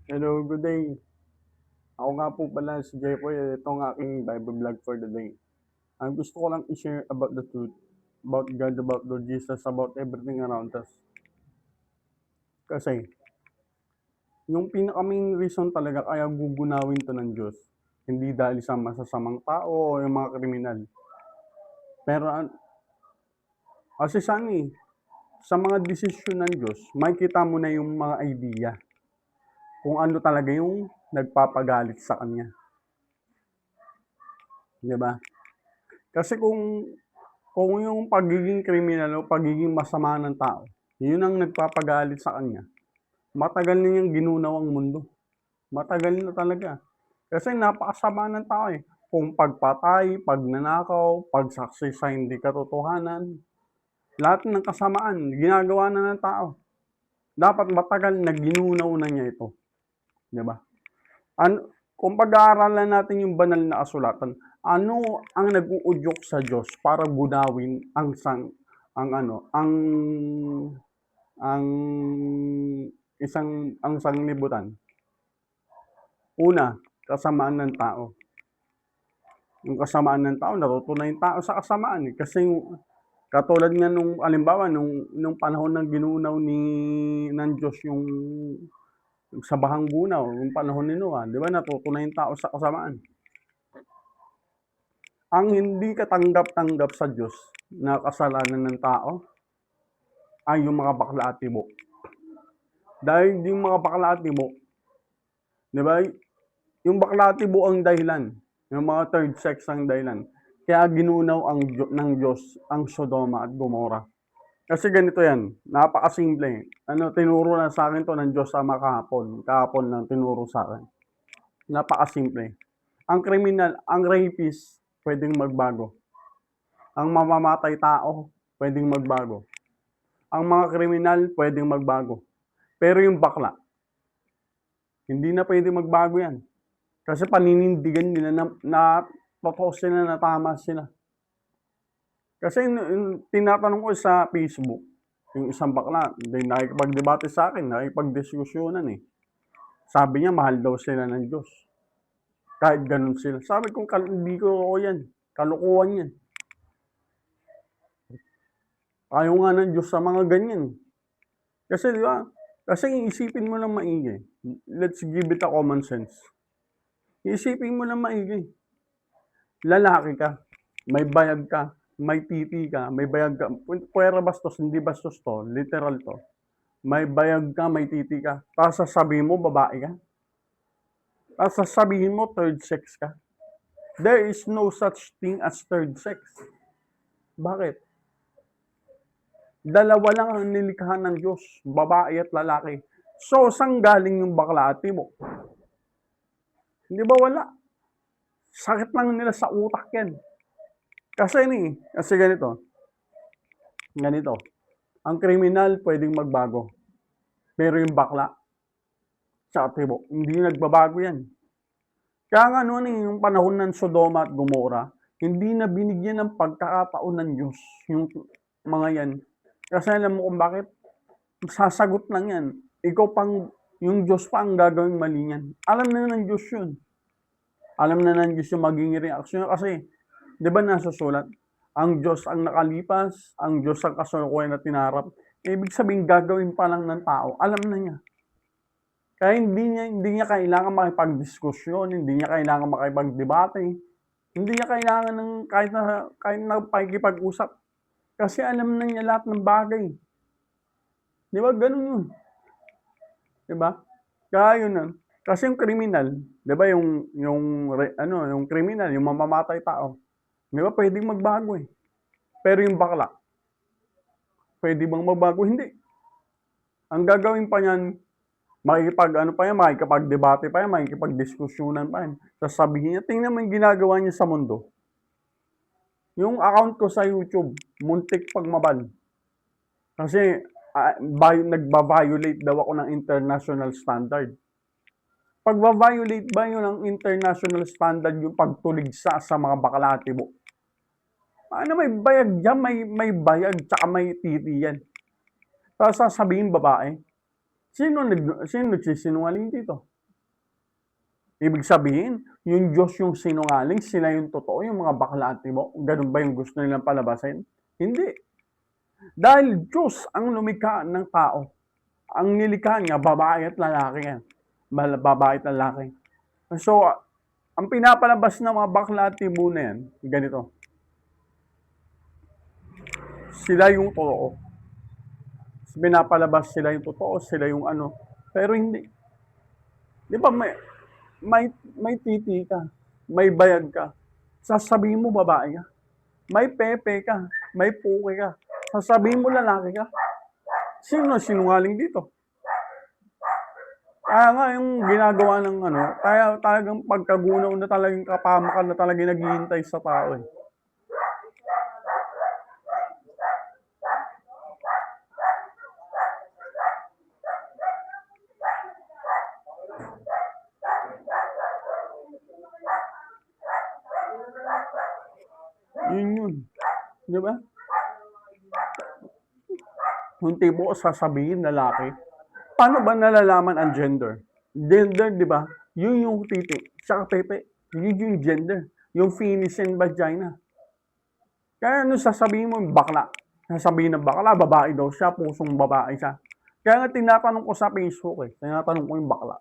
Hello, good day. Ako nga po pala si Jeffoy. Ito ang aking Bible vlog for the day. Ang gusto ko lang i-share about the truth, about God, about Lord Jesus, about everything around us. Kasi, yung pinaka-main reason talaga kaya gugunawin to ng Diyos, hindi dahil sa masasamang tao o yung mga kriminal. Pero, kasi sa mga desisyon ng Diyos, makikita mo na yung mga idea kung ano talaga yung nagpapagalit sa Kanya. Di ba? Kasi kung yung pagiging kriminal o pagiging masama ng tao, yun ang nagpapagalit sa kanya, matagal na niyang ginunaw ang mundo. Matagal na talaga. Kasi napakasama ng tao eh. Kung pagpatay, pagnanakaw, pagsaksi sa hindi katotohanan, lahat ng kasamaan, ginagawa na ng tao. Dapat matagal na ginunaw na niya ito. Di ba? Kung pag-aaralan natin yung banal na kasulatan, ano ang nag-uudyok sa Diyos para gunawin ang ang sanglibutan? Una, kasamaan ng tao. Yung kasamaan ng tao, natutunan yung tao sa kasamaan. Kasi katulad nga nung, alimbawa, nung panahon ng ginunaw ng Diyos yung sa bahang gunaw, yung panahon ni Noah, di ba natuto na yung tao sa kasamaan. Ang hindi katanggap-tanggap sa Diyos na kasalanan ng tao ay yung mga bakla at tibo. Dahil yung mga bakla at tibo, di ba, yung bakla at tibo ang dahilan, yung mga third sex ang dahilan. Kaya ginunaw ng Diyos ang Sodoma at Gomora. Kasi ganito yan, napakasimple. Tinuro na sa akin to ng Diyos Ama kahapon. Kahapon lang tinuro sa akin. Napakasimple. Ang kriminal, ang rapist, pwedeng magbago. Ang mamamatay tao, pwedeng magbago. Ang mga kriminal, pwedeng magbago. Pero yung bakla, hindi na pwede magbago yan. Kasi paninindigan nila na totoo sila, na tama sila. Kasi yung tinatanong ko sa Facebook, yung isang bakla, nakikipag-debate sa akin, nakikipag-diskusyonan eh. Sabi niya, mahal daw sila ng Diyos. Kahit ganun sila. Sabi ko, hindi ko yan. Kalukuhan yan. Ayaw nga ng Diyos sa mga ganyan. Kasi di ba, kasi isipin mo lang maigi. Let's give it a common sense. Isipin mo lang maigi. Lalaki ka, may bayag ka, may titi ka, may bayag ka. Pwera bastos, hindi bastos to, literal to. May bayag ka, may titi ka. Tapos sasabihin mo, babae ka. Tapos sasabihin mo, third sex ka. There is no such thing as third sex. Bakit? Dalawa lang ang nilikha ng Diyos, babae at lalaki. So, saan galing yung bakla at tibo? Hindi ba wala? Sakit lang nila sa utak yan. Kasi ganito. Ang kriminal pwedeng magbago. Pero yung bakla, sa tibo, hindi nagbabago yan. Kaya nga yung panahon ng Sodoma at Gomora, hindi na binigyan ng pagkakataon ng Diyos yung mga yan. Kasi alam mo kung bakit? Sasagot lang yan. Yung Diyos pa ang gagawing mali niyan. Alam na ng Diyos yun. Alam na ng Diyos yung magiging reaksyon. Kasi, di ba nasusulat? Ang Diyos ang nakalipas, ang Diyos ang kasalukuyan na tinarap. Ibig sabihin, gagawin pa lang ng tao. Alam na niya. Kaya hindi niya kailangan makipagdiskusyon, hindi niya kailangan makipagdebate, hindi niya kailangan ng kahit na pakikipag-usap. Kasi alam na niya lahat ng bagay. Di ba? Ganun yun. Di ba? Kaya yun na. Kasi yung kriminal, di ba yung kriminal, yung mamamatay tao, di ba pwedeng magbago eh. Pero yung bakla, pwede bang magbago? Hindi. Ang gagawin pa niyan, makikipag-debate pa yan, makikipag-diskusyonan pa yan. Sasabihin niya, tingnan mo yung ginagawa niya sa mundo. Yung account ko sa YouTube, muntik pagmabal. Kasi nagba-violate daw ako ng international standard. Pagba-violate ba yun ng international standard yung pagtuligsa sa mga bakla at tibo? May bayag dyan, may bayag, tsaka may titi yan. Tapos sasabihin babae, Sino nagsisinungaling dito? Ibig sabihin, yung Diyos yung sinungaling, sila yung totoo, yung mga bakla at tibo. Ganun ba yung gusto nilang palabasin? Hindi. Dahil Diyos ang lumikha ng tao. Ang nilikha niya, babae at lalaki yan. Babae at lalaki. So, ang pinapalabas ng mga bakla at tibo na yan, ganito. Sila yung totoo. Pinapalabas sila yung totoo, sila yung ano. Pero hindi. Di ba may titi ka, may bayag ka. Sasabihin mo babae ka. May pepe ka, may puke ka. Sasabihin mo lalaki ka. Sino sinungaling dito? Kaya nga yung ginagawa ng ano, talagang pagkagunaw na talagang kapamakan na talagang naghihintay sa tao eh. Yun. Di ba? Yung tipo sasabihin lalaki. Paano ba nalalaman ang gender? Gender, di ba? Yun yung titi. Tsaka pepe. Yun yung gender. Yung penis and vagina. Kaya ano sasabihin mo, bakla. Sasabihin ng bakla, babae daw siya, pusong babae siya. Kaya nga tinatanong ko sa Facebook eh. Tinatanong ko yung bakla.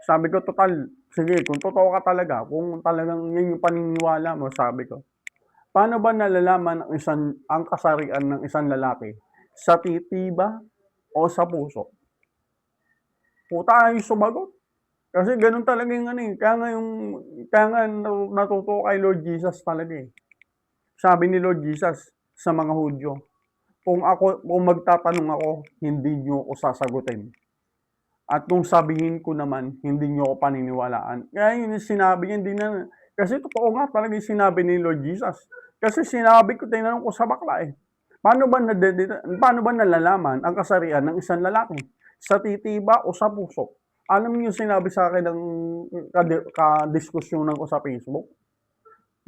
Sabi ko, total, sige, kung totoo ka talaga, kung talagang yun yung paniniwala mo, sabi ko, paano ba nalalaman ang kasarian ng isang lalaki? Sa titi ba o sa puso? Puta yung sumagot. Kasi ganun talaga yung ano eh. Kaya nga natuto kay Lord Jesus talaga eh. Sabi ni Lord Jesus sa mga Hudyo, kung magtatanong ako, hindi niyo ako sasagutin. At kung sabihin ko naman, hindi niyo ako paniniwalaan. Kaya yun yung sinabi niya, hindi na, kasi totoo nga talaga yung sinabi ni Lord Jesus. Kasi sinabi ko, tinanong ko sa bakla eh. Paano ba nalalaman ang kasarian ng isang lalaki? Sa titi ba o sa puso? Alam niyo sinabi sa akin ng kadiskusyonan ko sa Facebook?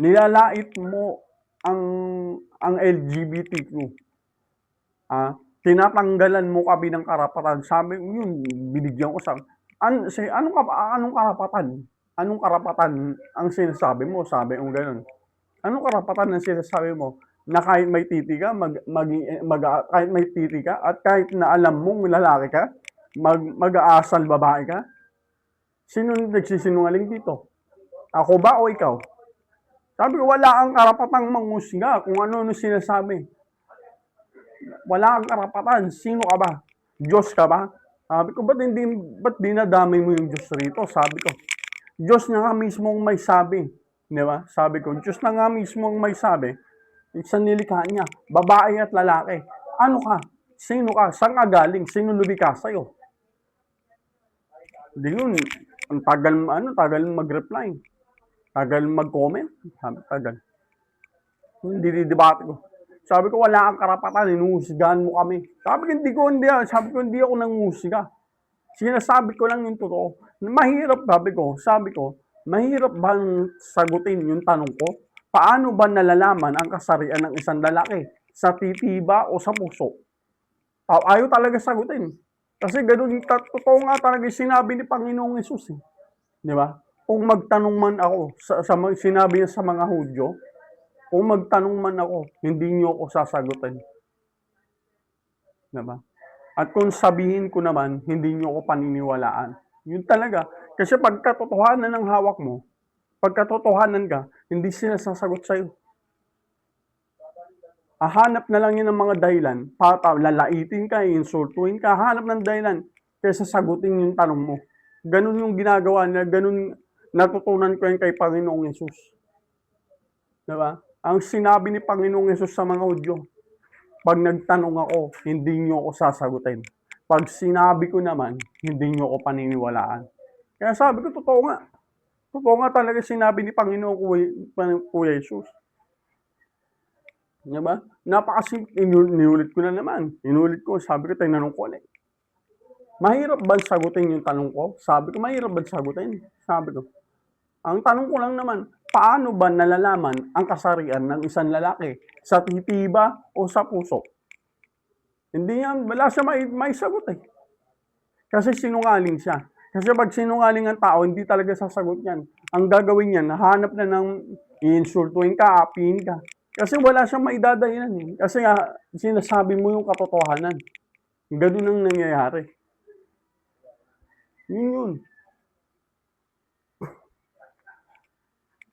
Nilalait mo ang LGBTQ. Tinatanggalan mo kami ng karapatan. Sabi ko yun, binigyan ko sa anong karapatan? Anong karapatan ang sinasabi mo? Sabi ko gano'n. Anong karapatan ang sinasabi mo? Na kahit may titi ka, kahit may titi ka, at kahit na alam mong lalaki ka, mag-aasal babae ka? Sino nagsisinungaling dito? Ako ba o ikaw? Sabi ko, wala kang karapatang manghusga kung ano sinasabi. Wala kang karapatan. Sino ka ba? Diyos ka ba? Sabi ko, ba't dinadamay mo yung Diyos rito? Sabi ko, Diyos na nga mismo ang may sabi. Di ba? Sabi ko, Diyos na nga mismo ang may sabi. Sa nilikha niya, babae at lalaki. Ano ka? Sino ka? Saan ka galing? Sino lumikha sa'yo? Di yun, ang tagal mag-reply. Tagal mag-comment. Tagal. Hindi debate ko. Sabi ko, wala kang karapatan, inuhusgahan mo kami. Sabi ko, hindi ako nanguhusga. Sinasabi ko lang yung totoo. Mahirap, sabi ko, mahirap bang sagutin yung tanong ko? Paano ba nalalaman ang kasarian ng isang lalaki? Sa titi ba o sa puso? Ayaw talaga sagutin. Kasi ganun, totoo nga talaga sinabi ni Panginoong Hesus. Di ba? Kung magtanong man ako, sinabi niya sa mga Hudyo, kung magtanong man ako, hindi niyo ako sasagutin. Di ba? At kung sabihin ko naman, hindi niyo ako paniniwalaan. Yun talaga. Kasi pagkatotohanan ng hawak mo, pagkatotohanan ka, hindi sila sasagot sa'yo. Hanap na lang yun ng mga dahilan, lalaitin ka, insultuin ka, hanap ng dahilan, kaysa sagutin yung tanong mo. Ganun yung ginagawa niya, ganun natutunan ko yun kay Panginoong Yesus. Diba? Ang sinabi ni Panginoong Yesus sa mga Hudyo, pag nagtanong ako, hindi niyo ako sasagutin. Pag sinabi ko naman, hindi niyo ako paniniwalaan. Kaya sabi ko, totoo nga. Totoo nga talaga sinabi ni Panginoong Kuya Jesus. Diba? Inulit ko na naman. Inulit ko, sabi ko, tinanong ko ulit. Mahirap ba sagutin yung tanong ko? Sabi ko, mahirap ba sagutin? Sabi ko. Ang tanong ko lang naman, paano ba nalalaman ang kasarian ng isang lalaki? Sa titi ba o sa puso? Hindi yan, wala siya may sagot eh. Kasi sinungaling siya. Kasi pag sinungaling ang tao, hindi talaga sasagot yan. Ang gagawin niya, nahanap na ng iinsultuin ka, apihin ka. Kasi wala siyang maidadahilan eh. Kasi nga, sinasabi mo yung katotohanan. Ganun ang nangyayari. Yun.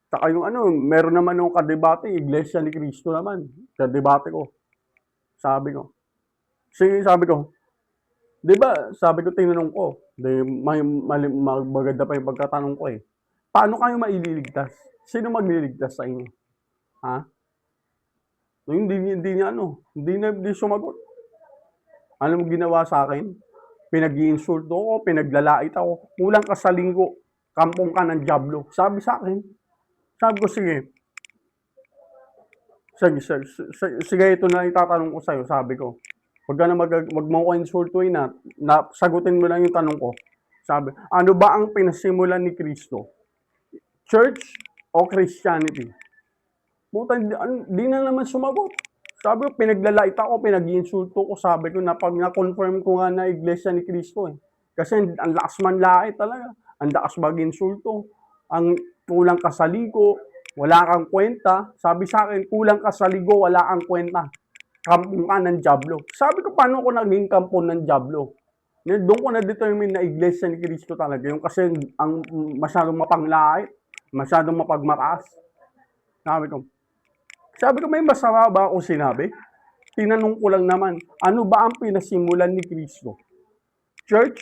Saka yung meron naman yung kadebate, Iglesia ni Cristo naman. Kadebate ko. Sabi ko. Sabi ko, di ba, sabi ko, tinanong ko, maganda pa yung pagkatanong ko eh. Paano kayo maililigtas? Sino magliligtas sa inyo? Ha? Hindi sumagot. Alam mo ginawa sa akin? Pinag-iinsulto ko, pinaglalait ako. Kulang ka sa linggo, kampong ka ng diablo. Sabi sa akin. Sabi ko, sige. Sige, ito na itatanong ko sa'yo, sabi ko. Wag mo ko insultuin na sagutin mo lang yung tanong ko. Sabi, ano ba ang pinasimulan ni Kristo? Church o Christianity? Puta, di na naman sumagot. Sabi ko, pinaglalait ako, pinag-iinsulto ko. Sabi ko, na-confirm ko nga na Iglesia ni Cristo eh. Kasi ang lakas manlait talaga. Ang lakas mag-insulto. Ang kulang ka sa ligo, wala kang kwenta. Sabi sa akin, kulang ka sa ligo, wala kang kwenta. Kampong ka ng diablo. Sabi ko, paano ko naging kampong ng diablo? Doon ko na-determine na Iglesia ni Cristo talaga. Yung kasi ang masyadong mapanglait, masyadong mapagmataas. Sabi ko, may masama ba ako sinabi? Tinanong ko lang naman, ano ba ang pinasimulan ni Kristo? Church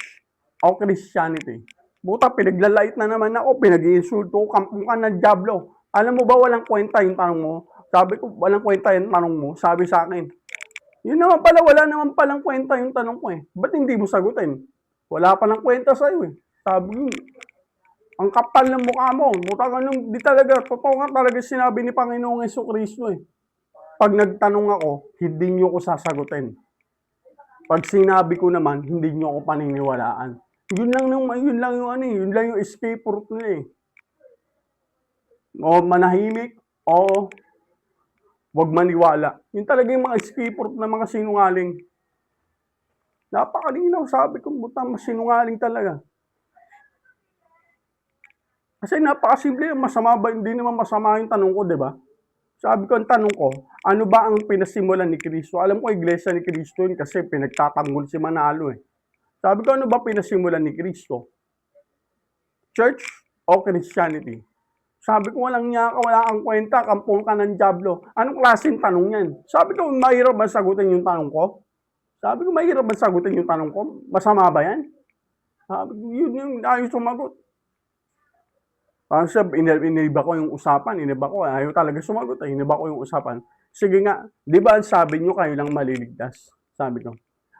o Christianity? Buta, pinaglalait na naman ako, pinag-iinsulto ko, kampong ka ng diablo. Alam mo ba walang kwenta yung tanong mo? Sabi ko, walang kwenta yung tanong mo. Sabi sa akin, yun naman pala, wala naman palang kwenta yung tanong ko eh. Ba't hindi mo sagutin? Wala palang kwenta sa'yo eh. Sabi ko, ang kapal ng mukha mo. Di talaga, totoo nga talaga sinabi ni Panginoong Jesucristo eh. Pag nagtanong ako, hindi nyo ko sasagutin. Pag sinabi ko naman, hindi nyo ako paniniwalaan. Yun lang yung escape route nila eh. O manahimik, o wag maniwala. Yun talaga yung mga escape route ng mga sinungaling. Napakalinaw, sabi ko, buta, sinungaling talaga. Kasi napakasimple, masama ba? Hindi naman masama yung tanong ko, di ba? Sabi ko, ang tanong ko, ano ba ang pinasimulan ni Kristo? Alam ko, Iglesia ni Kristo yun kasi pinagtatanggol si Manalo eh. Sabi ko, ano ba pinasimulan ni Kristo? Church o Christianity? Sabi ko, walang niya ka, wala kang kwenta, kampong ka ng diablo. Anong klaseng tanong yan? Sabi ko, mahirap ba sagutin yung tanong ko? Sabi ko, mahirap ba sagutin yung tanong ko? Masama ba yan? Sabi ko, yun yung ayaw sumagot. Siya, iniba ko yung usapan, ayaw talaga sumagot, iniba ko yung usapan. Sige nga, di ba sabi nyo kayo lang maliligtas? Sabi ko,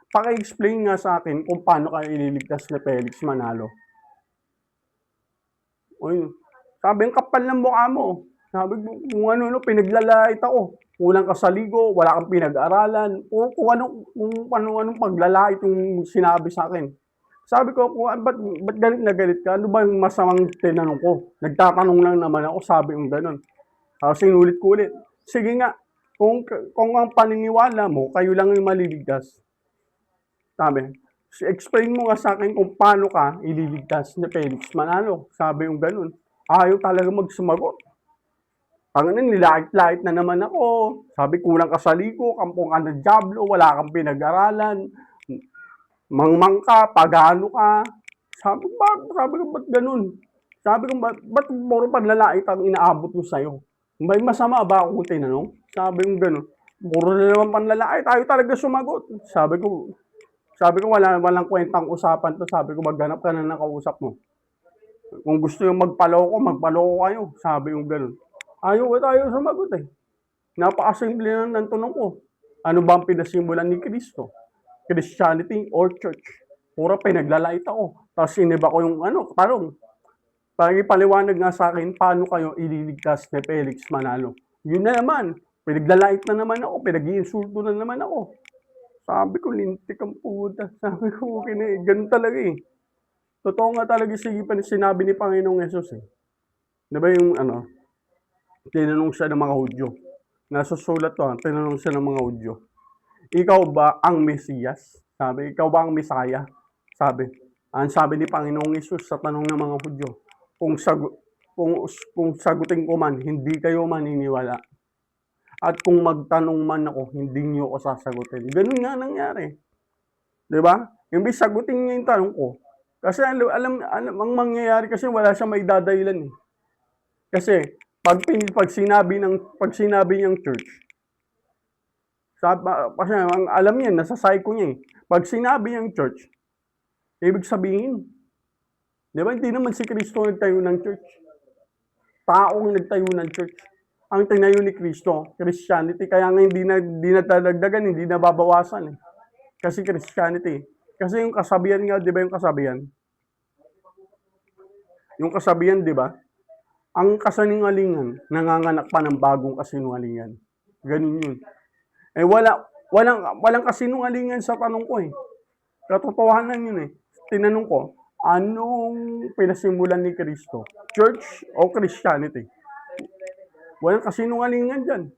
paki-explain nga sa akin kung paano kayo ililigtas ni Felix Manalo. Sabi, ang kapal ng mukha mo. Sabi ko, kung pinaglalait ako. Kulang ka sa ligo, wala kang pinag-aralan, o kung anong paglalait yung sinabi sa akin. Sabi ko, ba't galit na galit ka? Ano ba yung masamang tinanong ko? Nagtatanong lang naman ako, sabi yung gano'n. Sinulit ko ulit. Sige nga, kung ang paniniwala mo, kayo lang yung maliligtas. Sabi, explain mo nga sa akin kung paano ka ililigtas ni Felix Manalo. Sabi yung gano'n. Ayaw talaga magsumagot. Nilait-lait na naman ako. Sabi, kulang ka sa ligo, kampong ka ng diablo, wala kang pinag-aralan. Mangmang ka, pagano ka. Sabi ko, ba't ganun? Sabi ko, ba't puro panlalait ang inaabot ko sa'yo? May masama ba ako kung tinanong? Sabi ko, ganun. Puro na naman panlalait, ayaw talaga sumagot. Sabi ko, walang kwentang usapan to. Sabi ko, maghanap ka na ng kausap mo. Kung gusto yung magpaloko kayo. Sabi ko, ganun. Ayaw sumagot eh. Napakasimple ng tanong ko. Ano ba ang pinasimulan ni Kristo? Christianity or church? Pura pinaglalait ako. Tapos iniba ko yung tanong. Paliwanag nga sa akin, paano kayo ililigtas ni Felix Manalo? Yun na naman. Pinaglalait na naman ako. Pinag-iinsulto na naman ako. Sabi ko, lintik ang puta. Sabi ko, okay na eh. Ganun talaga eh. Totoo nga talaga sinabi ni Panginoong Jesus eh. Diba yung tinanong siya ng mga Hudyo. Nasusulat to, tinanong siya ng mga Hudyo. Ikaw ba ang Mesiyas? Sabi, ikaw ba ang Mesaya? Sabi, Ang sabi ni Panginoong Hesus sa tanong ng mga Hudyo, kung sagutin ko man, hindi kayo maniniwala. At kung magtanong man ako, hindi niyo ako sasagutin. Ganun nga nangyari. 'Di ba? Imbis sagutin niya yung tanong ko. Kasi alam ang mangyayari kasi wala siyang maidadahilan eh. Kasi pag sinabi niyang church, kasi alam niya, nasa psycho niya eh. Pag sinabi niyang church, ibig sabihin, di ba, hindi naman si Kristo nagtayo ng church. Taong nagtayo ng church. Ang tinayo ni Kristo, Christianity. Kaya nga hindi nadadagdagan, hindi nababawasan eh. Kasi Christianity. Kasi yung kasabihan nga, di ba yung kasabihan? Yung kasabihan, di ba? Ang kasinungalingan, nanganganak pa ng bagong kasinungalingan. Ganun yun. Eh walang kasinungalingan sa tanong ko eh. Katotohanan yun eh. Tinanong ko, anong pinasimulan ni Kristo? Church o Christianity? Walang kasinungalingan dyan.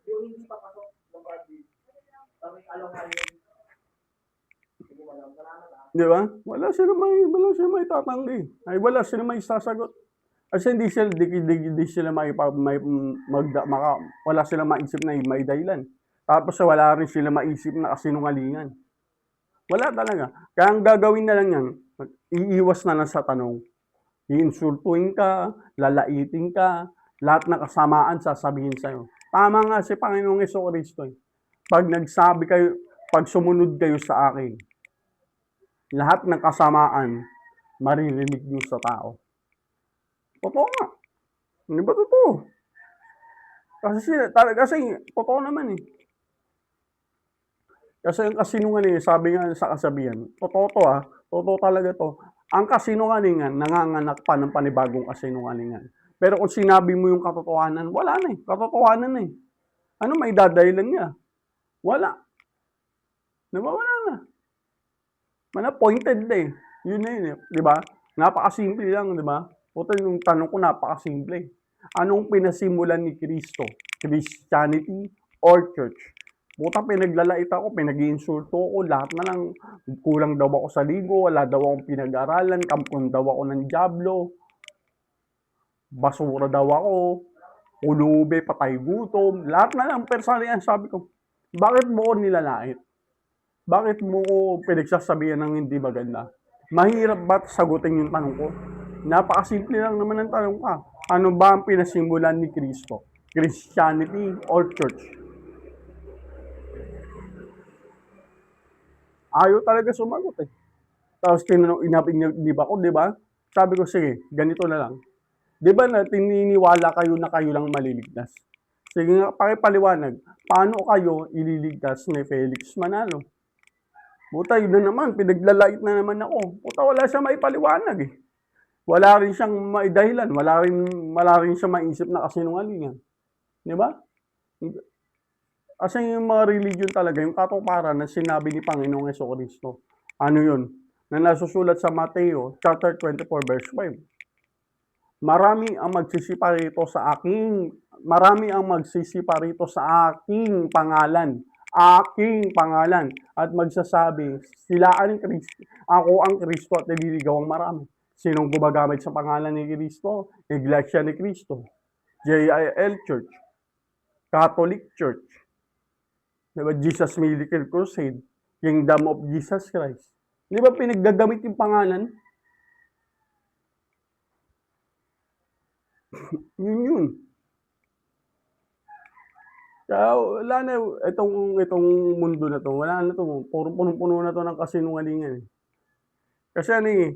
Di ba? Wala sila may tatanggi. Ay wala sila may sasagot. Kasi hindi sila wala silang maisip na may dahilan. Tapos wala rin sila maisip na kasinungalingan. Wala talaga. Kaya ang gagawin na lang yan, iiwas na lang sa tanong. Iinsultuin ka, lalaitin ka, lahat ng kasamaan sasabihin sa'yo. Tama nga si Panginoong Jesucristo. Pag sumunod kayo sa akin, lahat ng kasamaan, maririnig niyo sa tao. Totoo nga. Hindi ba totoo? Kasi totoo naman eh. Kasi ang kasinungalingan, sabi nga sa kasabihan, totoo to ah, totoo talaga to. Ang kasinungalingan, nanganganak pa ng panibagong kasinungalingan. Pero kung sinabi mo yung katotohanan, wala na eh. Katotohanan na eh. Ano may dadahilan niya? Wala. Diba? Wala na. Pointed na eh. Yun na yun eh. Diba? Napakasimple lang, diba? Puta yung tanong ko, napakasimple. Anong pinasimulan ni Kristo? Christianity or church? Puta, pinaglalait ako, pinag-iinsulto ako, lahat na lang, kulang daw ako sa ligo, wala daw akong pinag-aralan, kampon daw ako ng dyablo, basura daw ako, ulube, patay gutom, lahat na lang, persalihan, sabi ko, bakit mo ko nilalait? Bakit mo ko pinagsasabihan ng hindi maganda? Mahirap ba sagutin yung tanong ko? Napakasimple lang naman ang tanong ka. Ano ba ang pinasimulan ni Kristo? Christianity or church? Ayaw talaga sumagot eh. Tapos inabinib ako, di ba? Sabi ko, sige, ganito na lang. Di ba na tininiwala kayo na kayo lang maliligtas? Sige nga, pakipaliwanag. Paano kayo ililigtas ni Felix Manalo? Puta, yun na naman, pinaglalait na naman ako. Puta, wala siya maipaliwanag eh. Wala rin siyang maidahilan, wala rin siyang maisip na kasinungalingan. Di ba? Kasi yung mga religion talaga, yung katuparan na sinabi ni Panginoong Jesucristo. Ano yun? Na nasusulat sa Mateo chapter 24 verse 5. Marami ang magsisiparito sa aking pangalan. Aking pangalan. At magsasabi, ako ang Kristo at nililigaw ang marami. Sinong gumagamit sa pangalan ni Kristo? Iglesia ni Kristo. JIL Church. Catholic Church. Diba? Jesus Miracle Crusade. Kingdom of Jesus Christ. Di ba pinaggagamit yung pangalan? yun. Kaya wala na, itong mundo na to, wala na to. Puro punong-puno na to ng kasinungalingan. Kasi ano eh,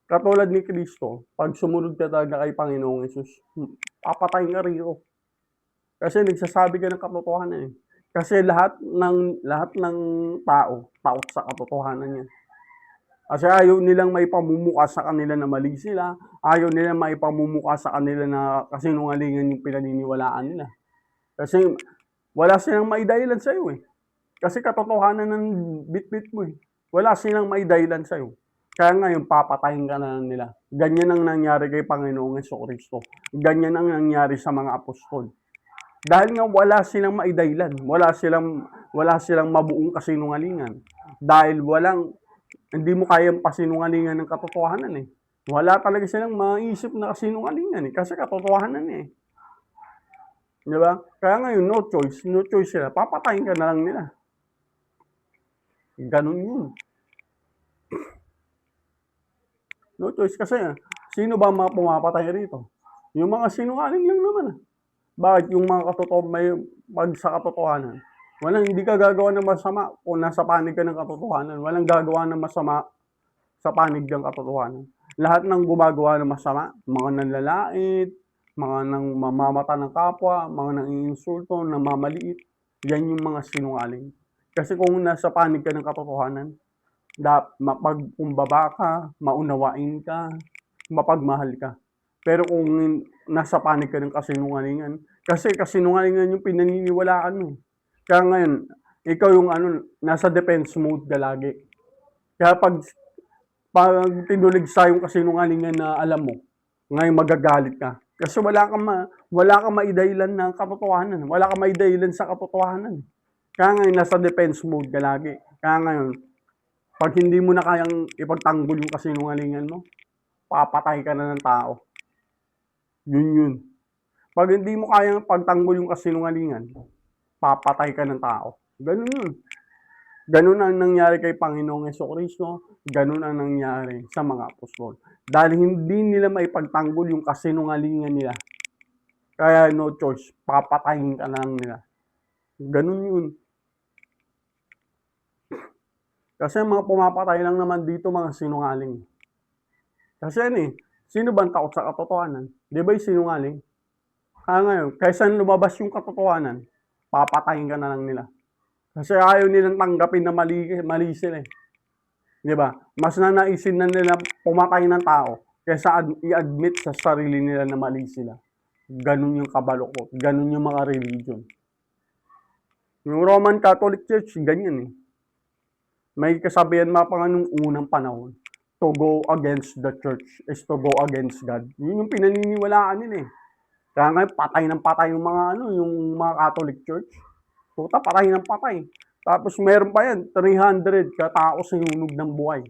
katulad ni Kristo, pag sumunod ka talaga kay Panginoong Hesus, papatayin ka rito. Kasi nagsasabi ka ng katotohanan eh. Kasi lahat ng tao, takot sa katotohanan yan. Kasi ayaw nilang may pamumuka sa kanila na mali sila, ayaw nilang may pamumuka sa kanila na kasinungalingan yung pinaniniwalaan nila. Kasi wala silang maidahilan sa'yo eh. Kasi katotohanan ng bit-bit mo eh. Wala silang maidahilan sa'yo. Kaya ngayon, papatayin ka na nila. Ganyan ang nangyari kay Panginoong Jesucristo. Ganyan ang nangyari sa mga apostol. Dahil nga wala silang maidahilan, wala silang mabuong kasinungalingan. Dahil hindi mo kayang pasinungalingan ng katotohanan eh. Wala talaga silang maisip na kasinungalingan eh, kasi katotohanan eh. Di ba? Kaya ngayon, no choice sila. Papatayin ka na lang nila. Ganun yun. No choice kasi, sino ba mga pumapatay rito? Yung mga sinungaling lang naman. Bakit yung mga may pag sa katotohanan? Hindi ka gagawa ng masama kung nasa panig ka ng katotohanan. Walang gagawa ng masama sa panig ng katotohanan. Lahat ng gumagawa ng masama, mga nanlalait, mga nang mamamata ng kapwa, mga nangiinsulto, namamaliit, yan yung mga sinungaling. Kasi kung nasa panig ka ng katotohanan, mapagkumbaba ka, maunawain ka, mapagmahal ka. Pero kung nasa panig ka ng kasinungalingan, kasi kasinungalingan yung pinaniniwalaan mo. Kaya ngayon, ikaw yung nasa defense mode ka lagi. Kaya pag tinulig sa yung kasinungalingan na alam mo, ngayon magagalit ka. Kasi wala kang maidahilan ng katotohanan. Wala kang maidahilan sa katotohanan. Kaya ngayon, nasa defense mode ka lagi. Kaya ngayon, pag hindi mo na kayang ipagtanggol yung kasinungalingan mo, papatay ka na ng tao. Yun. Pag hindi mo kayang pagtanggol yung kasinungalingan, papatay ka ng tao. Ganun yun. Ganun ang nangyari kay Panginoong Jesucristo, ganun ang nangyari sa mga apostol. Dahil hindi nila maipagtanggol yung kasinungalingan nila. Kaya no choice, papatayin ka na lang nila. Ganun yun. Kasi mga pumapatay lang naman dito mga sinungaling. Kasi sino bang takot sa katotohanan? Di ba yung sinungaling? Kaya ngayon, kaysa lumabas yung katotohanan, papatayin ka na lang nila. Kasi ayaw nilang tanggapin na mali sila eh. Di ba? Mas nanaisin na nila pumatay ng tao kaysa i-admit sa sarili nila na mali sila. Ganun yung kabalukot. Ganun yung mga religion. Yung Roman Catholic Church, ganyan eh. May kasabihan pa nga nung unang panahon, to go against the church is to go against God. Yun yung pinaniniwalaan nila eh. Kaya nga patay ng patay yung mga Catholic Church. Puta, patay ng patay. Tapos meron pa yan, 300 katao sinunog ng buhay.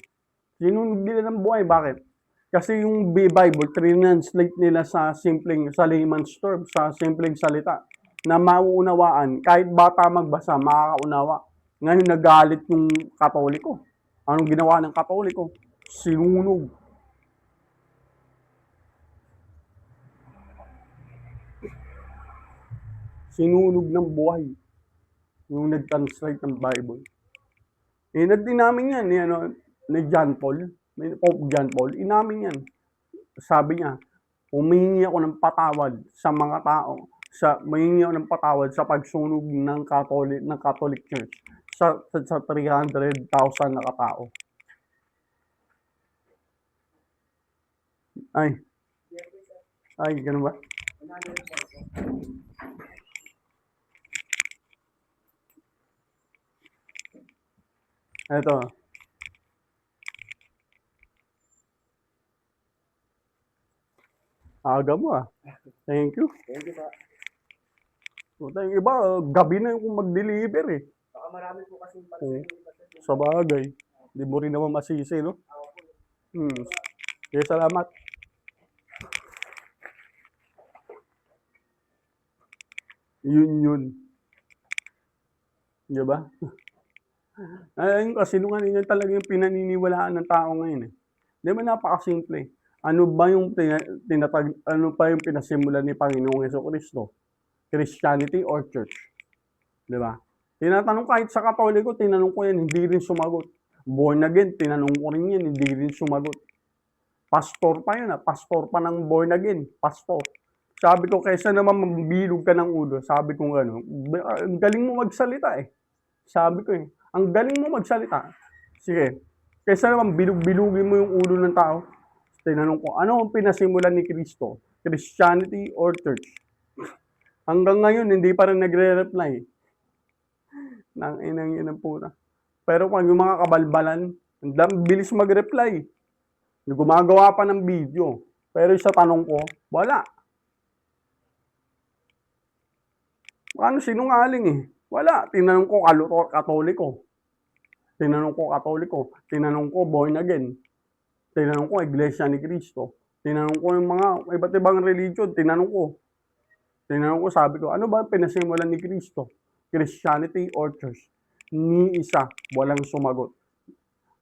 Sinunog nila ng buhay, bakit? Kasi yung Bible, translate nila sa layman's term, sa simpleng salita, na mauunawaan, kahit bata magbasa, makakaunawa. Ngayon nagalit yung Katoliko. Anong ginawa ng Katoliko? Sinunog. Sinunog ng buhay yung nag-translate ng Bible. Din namin yan, ni John Paul, Pope John Paul, inamin yan. Sabi niya, humingi ako ng patawad sa mga tao, humingi ako ng patawad sa pagsunog ng Catholic Church sa 300,000 na katao. Ay, ganun ba? Ito. Aga mo Thank you. Thank you pa. Thank you ba? Gabi na yung mag-deliver eh. Baka marami po kasi pansin. Sa bagay. Hindi mo rin naman masisi, no? Okay, salamat. Yun. Di ba? Yung kasinungalingan talaga yung pinaniniwalaan ng tao ngayon eh. Di ba napakasimple? Ano pa yung pinasimulan ni Panginoong Jesucristo? Christianity or church? Di ba? Tinatanong kahit sa Katoliko, tinanong ko yan, hindi rin sumagot. Born again, tinanong ko rin yan, hindi rin sumagot. Pastor pa yun pastor pa ng born again, pastor. Sabi ko, kaysa naman mabilog ka ng ulo, sabi ko ang galing mo magsalita eh. Sabi ko ang galing mo magsalita. Sige, kaysa naman bilugin mo yung ulo ng tao, tinanong ko, ano ang pinasimulan ni Kristo? Christianity or church? Hanggang ngayon, hindi pa rin nagre-reply. Nang inang puta. Pero pag yung mga kabalbalan, ang bilis mag-reply. Gumagawa pa ng video. Pero sa tanong ko, wala. Ano sinungaling eh? Wala. Tinanong ko, Katoliko. tinanong ko Katoliko, tinanong ko born again, tinanong ko Iglesia ni Cristo, tinanong ko yung mga iba't ibang religion, tinanong ko, sabi ko, ano ba pinasimulan ni Cristo? Christianity or church? Ni isa, walang sumagot.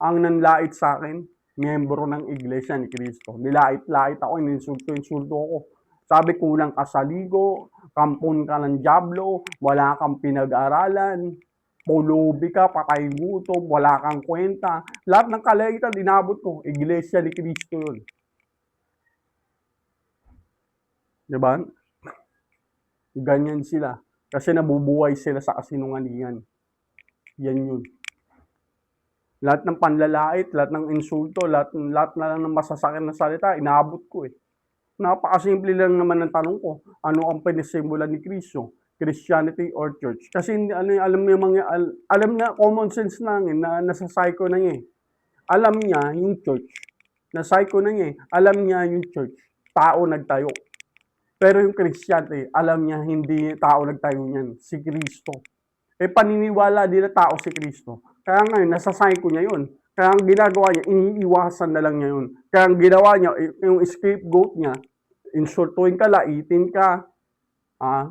Ang nanlait sa akin, miyembro ng Iglesia ni Cristo. Nilait-lait ako, ininsulto ako. Sabi, kulang ka sa ligo, kampon ka ng diablo, wala kang pinag-aralan, pulubi ka, patay gutom, wala kang kwenta. Lahat ng kalaitan, dinabot ko. Iglesia ni Cristo yun. Diba? Ganyan sila. Kasi nabubuhay sila sa kasinungalingan. Yan yun. Lahat ng panlalait, lahat ng insulto, lahat na lang ng masasakit na salita, inaabot ko eh. Napakasimple lang naman ng tanong ko, ano ang pinisimulan ni Cristo? Christianity or church? Kasi alam na common sense lang eh, na nasa psycho na niya eh. Alam niya yung church. Na psycho na niya eh. Alam niya yung church. Tao nagtayo. Pero yung Christianity, alam niya hindi tao nagtayo niyan. Si Cristo. Eh paniniwala nila tao si Cristo. Kaya ngayon, nasa psycho niya yun. Kaya ang ginagawa niya, iniiwasan na lang niya yun. Kaya ang ginawa niya, yung scapegoat niya, insultuin ka, laitin ka,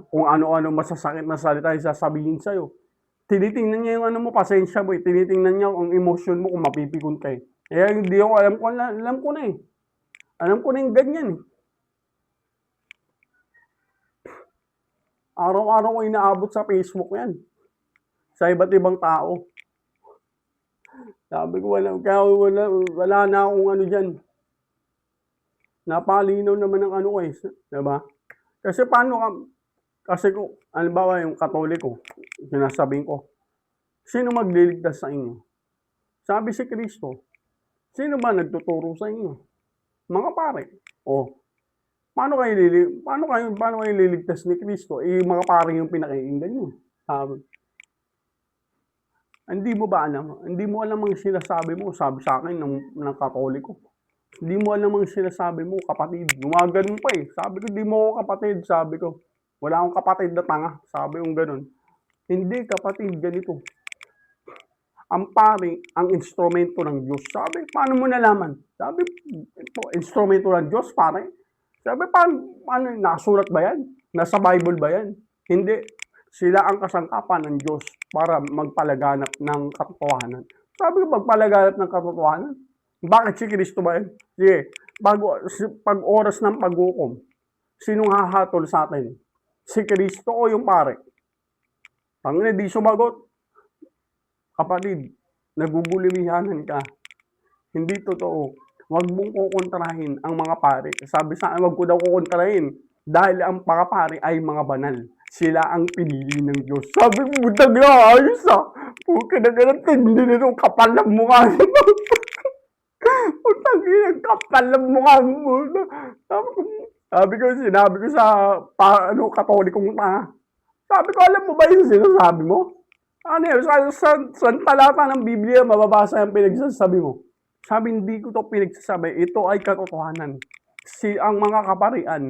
kung ano-ano masasakit na salita yung sasabihin sa'yo. Tinitingnan niya yung ano mo, pasensya mo eh. Tinitingnan niya ang emotion mo kung mapipikon ka eh. Kaya hindi ako, alam ko na eh. Alam ko na yung ganyan eh. Araw-araw ko inaabot sa Facebook yan. Sa iba't ibang tao. Sabi ko, wala na akong ano dyan. Napalinaw naman ng ano ko eh. Diba? Kasi kasi kung, halimbawa yung Katoliko, sinasabihin ko, sino magliligtas sa inyo? Sabi si Cristo, sino ba nagtuturo sa inyo? Mga pare. Paano kayo liligtas ni Cristo? Mga pare yung pinakinggan nyo. Sabi. Hindi mo ba alam? Hindi mo alam ang sinasabi mo, sabi sa akin ng Katoliko. Hindi mo alam ang sinasabi mo, kapatid. Gumaganon pa eh. Sabi ko, di mo ako kapatid. Sabi ko, wala akong kapatid na tanga. Sabi yung ganon. Hindi kapatid, ganito. Ang pare, ang instrumento ng Diyos. Sabi, paano mo nalaman? Sabi, ito, instrumento ng Diyos, pare. Sabi, paano nasulat ba yan? Nasa Bible ba yan? Hindi. Sila ang kasangkapan ng Diyos para magpalaganap ng katotohanan. Sabi ko, magpalaganap ng katotohanan? Bakit si Kristo ba yan? Sige, pag oras ng paghukom, sinong hahatol sa atin? Si Kristo o yung pare? Pangina, di sumagot. Kapatid, naguguliwihanan ka. Hindi totoo. Huwag mong kukontrahin ang mga pare. Sabi sa akin, huwag ko daw kukontrahin. Dahil ang mga pare ay mga banal. Sila ang pinili ng Diyos. Sabi mo, butag na, ayos ah. Puka na ganun, tindi na itong kapal ng mukha nito. Putang ina, kapal ng mukha mo. Sinabi ko sa Katolikong tanga. Sabi ko, alam mo ba yung sinasabi mo? Ano yun? Sa talata ng Biblia, mababasa yung pinagsasabi mo. Sabi, hindi ko ito pinagsasabi. Ito ay katotohanan. Ang mga kaparian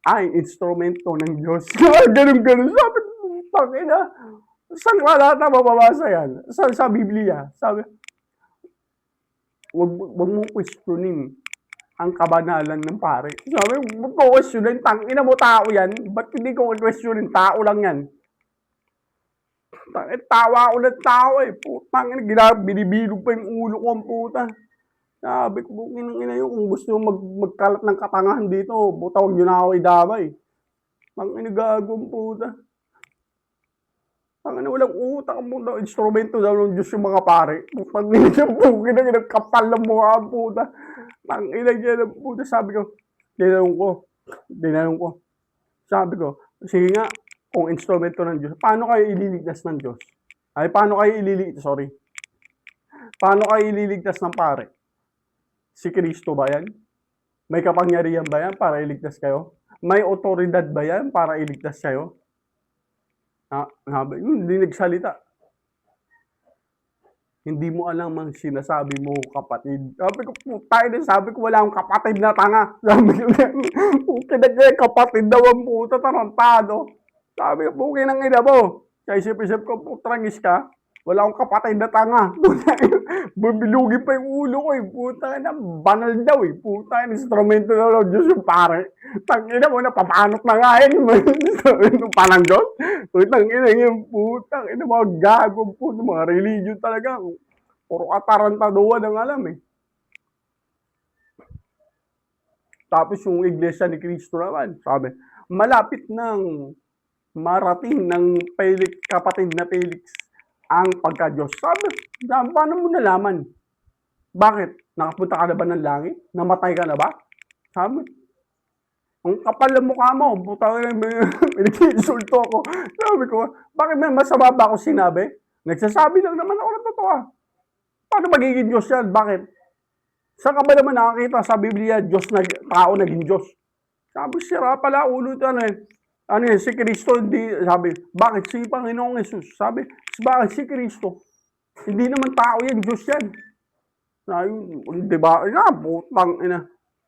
ay instrumento ng Diyos. Ganun. Sabi, pangina. Saan talata mababasa yan? Sa Biblia. Sabi, wag mong questionin ang kabanalan ng pare. Sabi, wag mo questionin. Tangina mo, tao yan. Ba't hindi ko questionin? Tao lang yan. Tawa ako ng tao eh. Putang ina, binibilog pa yung ulo ko ang puta. Sabi ko, bukin ng ina yun. Kung gusto yung magkalat ng katangahan dito, buta huwag nyo na ako idamay. Ang ina gagong puta. Ang ina walang utak ang puta. Instrumento daw ng Diyos yung mga pare. Pag bukin ng ina, kapal ng mukha ang puta. Ang ina dyan ang puta. Sabi ko, tinanong ko. Sabi ko, sige nga, kung instrumento ng Diyos, paano kayo ililigtas ng Diyos? Paano kayo ililigtas ng pare? Si Kristo ba yan? May kapangyarihan ba yan para iligtas kayo? May otoridad ba yan para iligtas kayo? Hindi nagsalita. Hindi mo alam ang sinasabi mo, kapatid. Sabi ko, wala akong kapatid na tanga. Sabi ko, kapatid daw ang puta, tarantado. Sabi ko, bukin ang ina mo. Kaya isip-isip ko, putrangis ka. Wala akong kapatid na tanga. Bubilugin pa yung ulo ko eh. Puta na, banal daw eh. Puta, instrumento daw ng Diyos yung pare. Tangina mo, napapanot na nga yan. Instrumento pa ng Diyos. Tangina yung putang, mga gago po, mga religion talaga. Puro katarantaduhan ang alam eh. Tapos yung Iglesia ni Cristo naman, sabi, malapit nang marating ng kapatid na Felix ang pagka-Diyos. Sabi, paano mo nalaman? Bakit? Nakapunta ka na ba ng langit? Namatay ka na ba? Sabi, ang kapal ng mukha mo, puta ka na, insulto ako. Sabi ko, bakit may masama ba ako sinabi? Nagsasabi lang naman ako ng totoo. Paano magiging Diyos yan? Bakit? Saan ka ba naman nakakita sa Biblia, Diyos na tao naging Diyos? Sabi, sira pala ulo ito si Kristo, hindi, sabi, bakit si Panginoong Jesus? Sabi, bakit si Kristo? Hindi naman tao yan, Diyos yan. Sabi, di ba? Putang ina.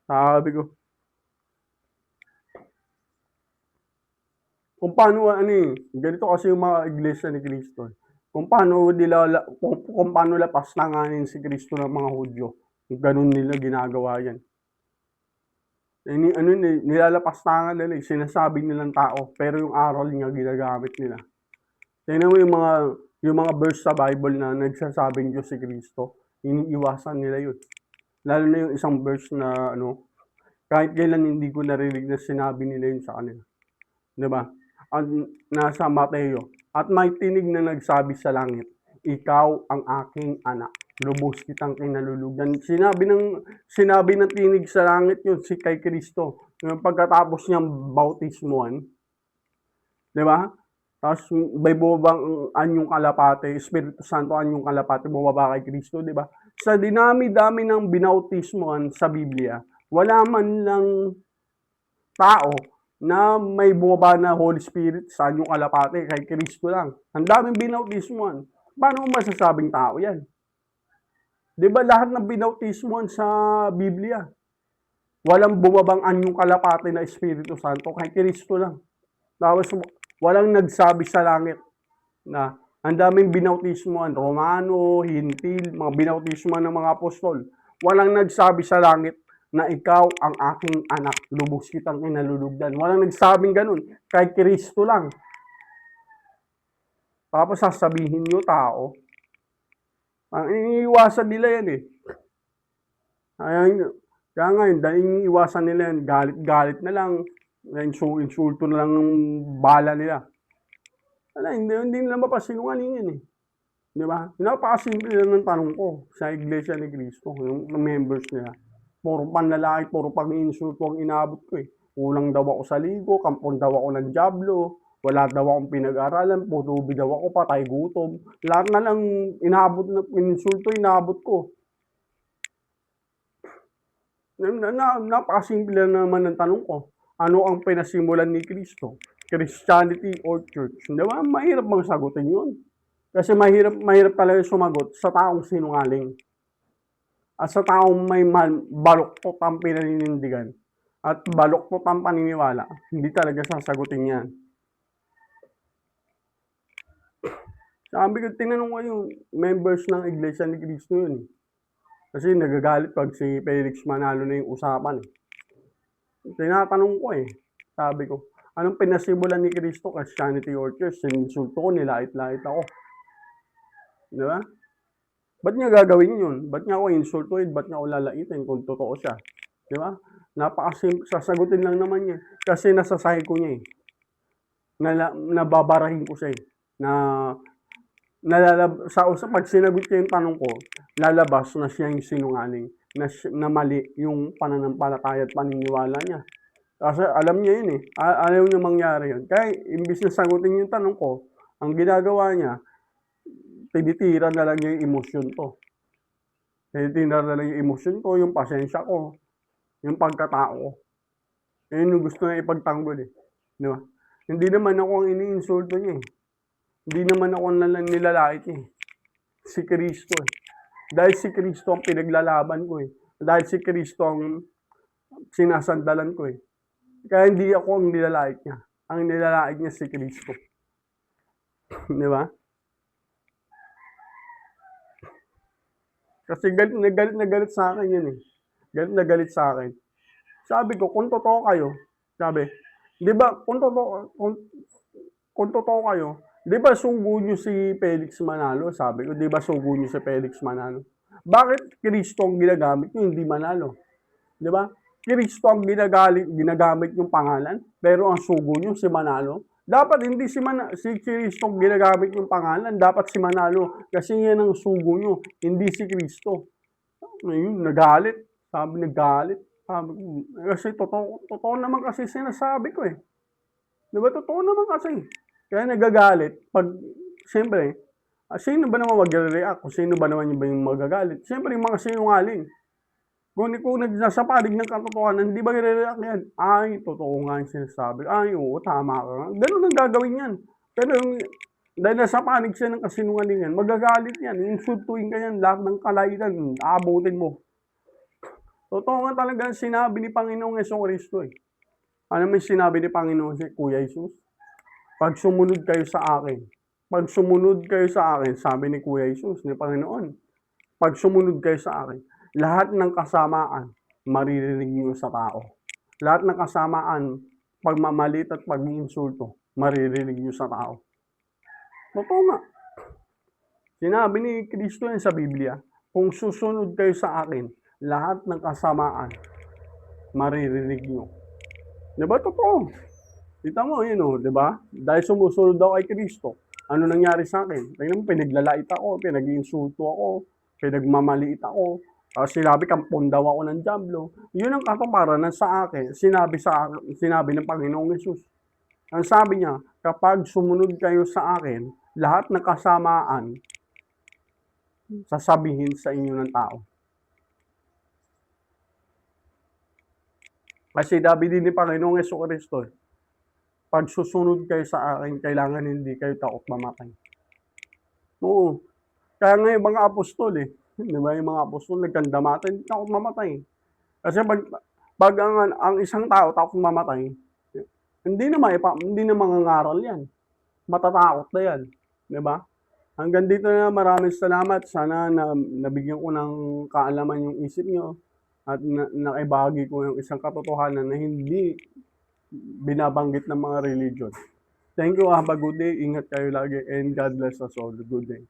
Sabi ko. Kung paano, ganito kasi yung mga iglesia ni Kristo. Kung paano lapas tanganin si Kristo ng mga Hudyo. Ganun nila ginagawa yan. Nilalapas tangan nila, sinasabi nilang tao, pero yung aral niya ginagamit nila. Tingnan mo yung mga verse sa Bible na nagsasabing Diyos si Kristo, iniiwasan nila yun. Lalo na yung isang verse na kahit kailan hindi ko narinig na sinabi nila yun sa kanila. Diba? Nasa Mateo, at may tinig na nagsabi sa langit, ikaw ang aking anak, lubos kitang kinalulugan. Sinabi ng tinig sa langit yun, si kay Kristo. Yung pagkatapos niyang bautismuhan, di ba? Tapos may bumabang anyong kalapate, Espiritu Santo anyong kalapate, bumaba kay Kristo, di ba? Sa dinami-dami ng binautismuhan sa Biblia, wala man lang tao na may bumaba na Holy Spirit sa anyong kalapate, kay Kristo lang. Ang daming binautismuhan. Paano mo masasabing tao yan? Di ba lahat ng binautismuhan sa Biblia, walang bumabang anyong kalapate na Espiritu Santo, kay Kristo lang. Tapos walang nagsabi sa langit na ang daming binautismuhan, Romano, Hintil, mga binautismuhan ng mga apostol. Walang nagsabi sa langit na ikaw ang aking anak, lubos kitang kinalulugdan. Walang nagsabing ganun, kay Kristo lang. Tapos sasabihin nyo tao, ang iniiwasan nila yan eh. Kaya ngayon, dahil iniiwasan nila yan, galit-galit na lang, insulto na lang ng bala nila. Hindi nila mapasinungaling yan eh. Di ba? Napakasimple lang ng tanong ko sa Iglesia ni Cristo, yung members nila. Puro panlalaki, puro pang-insulto ang inabot ko eh. Kulang daw ako sa ligo, kampon daw ako ng Diablo, wala daw akong pinag-aralan, putubi daw ako, patay gutom. Lahat na lang inabot na insulto, inabot ko. Napakasimple naman ng tanong ko. Ano ang pinasimulan ni Kristo? Christianity or church? Di ba? Mahirap bang sagutin yun? Kasi mahirap talaga sumagot sa taong sinungaling. At sa taong may baluktot ang pinaninindigan at baluktot ang paniniwala, hindi talaga sasagutin yan. Sabi ko, tinanong ko yung members ng Iglesia ni Cristo yun. Kasi nagagalit pag si Felix Manalo na yung usapan. Tinatanong ko sabi ko, anong pinasimulan ni Cristo, Christianity or church? Sininsulto ko, nilait-lait ako. Di ba? Ba't niya gagawin yun? Ba't niya ako insultuin? Ba't niya ako lalaitin kung totoo siya? Di ba? Sasagutin lang naman niya. Kasi nasa psycho niya nababarahin ko siya pag sinagot niya yung tanong ko, lalabas na siya yung sinungaling. Na mali yung pananampalataya at paniniwala niya. Kasi alam niya yun ayaw niya mangyari yun. Kaya imbis na sagutin yung tanong ko, ang ginagawa niya, tinitira na lang yung emosyon ko. Tinitira na lang yung emosyon ko, yung pasensya ko, yung pagkatao ko. Yun yung gusto na ipagtanggol Di ba? Hindi naman ako ang iniinsulto niya Hindi naman ako nilalait niya Si Kristo Dahil si Kristo ang pinaglalaban ko Dahil si Kristo ang sinasandalan ko Kaya hindi ako ang nilalait niya. Ang nilalait niya si Kristo. Di ba? Kasi galit na galit sa akin yun eh. Galit na galit sa akin. Sabi ko, kung totoo kayo, sabi, di ba, kung totoo kayo, di ba sugo nyo si Felix Manalo? Sabi ko, di ba sugo nyo si Felix Manalo? Bakit Kristo ang ginagamit nyo, hindi Manalo? Di ba? Kristo ang ginagamit yung pangalan, pero ang sugo nyo si Manalo. Dapat hindi si Kristo ang ginagamit yung pangalan, dapat si Manalo. Kasi yan ang sugo nyo, hindi si Kristo. Ayun, nagalit. Sabi, nagalit. Sabi ko, kasi totoo naman kasi sinasabi ko eh. Di ba? Totoo naman kasi. Kaya nagagalit. Pag, siyempre, sino ba naman mag-react? Kung sino ba naman yung magagalit? Siyempre, yung mga sinungaling. Kung nasa panig ng katotohanan, hindi ba i-react yan? Ay, totoo nga yung sinasabi. Ay, oo, tama ka. Ganun ang gagawin yan. Pero yung, dahil nasa panig siya ng kasinungalingan, magagalit yan. Insultuin ka yan, lahat ng kalaitan, aabutin mo. Totoo nga talaga sinabi ni Panginoong Jesucristo eh. Ano may sinabi ni Panginoon si Kuya Jesus? Pag sumunod kayo sa akin, pag sumunod kayo sa akin, sabi ni Kuya Jesus, ni Panginoon, pag sumunod kayo sa akin, lahat ng kasamaan, maririnig niyo sa tao. Lahat ng kasamaan, pagmamalit at pag-iinsulto, maririnig niyo sa tao. Totoo nga. Sinabi ni Kristo yan sa Biblia, kung susunod kayo sa akin, lahat ng kasamaan, maririnig niyo. Diba totoo? Kita mo, yun o, diba? Dahil sumusunod daw kay Kristo, ano nangyari sa akin? Tingnan mo, pinaglalait ako, pinag-iinsulto ako, pinagmamaliit ako, sinabi kampon daw ako ng Diablo. Yun ang katuparan sa akin, sinabi ng Panginoong Yesus. Ang sabi niya, kapag sumunod kayo sa akin, lahat ng kasamaan, sasabihin sa inyo ng tao. Kasi sabi din ni Panginoong Jesucristo, pag susunod kayo sa akin, kailangan hindi kayo takot mamatay. Oo. Kaya nga yung mga apostol eh. Di ba yung mga apostol nagkandamatan, hindi takot mamatay. Kasi pag ang isang tao takot mamatay, hindi na mangangaral yan. Matatakot na yan. Di ba? Hanggang dito na, maraming salamat. Sana nabigyan ko ng kaalaman yung isip nyo at naibahagi ko yung isang katotohanan na hindi binabanggit ng mga religion. Thank you, have a good day. Ingat kayo lagi and God bless us all. Good day.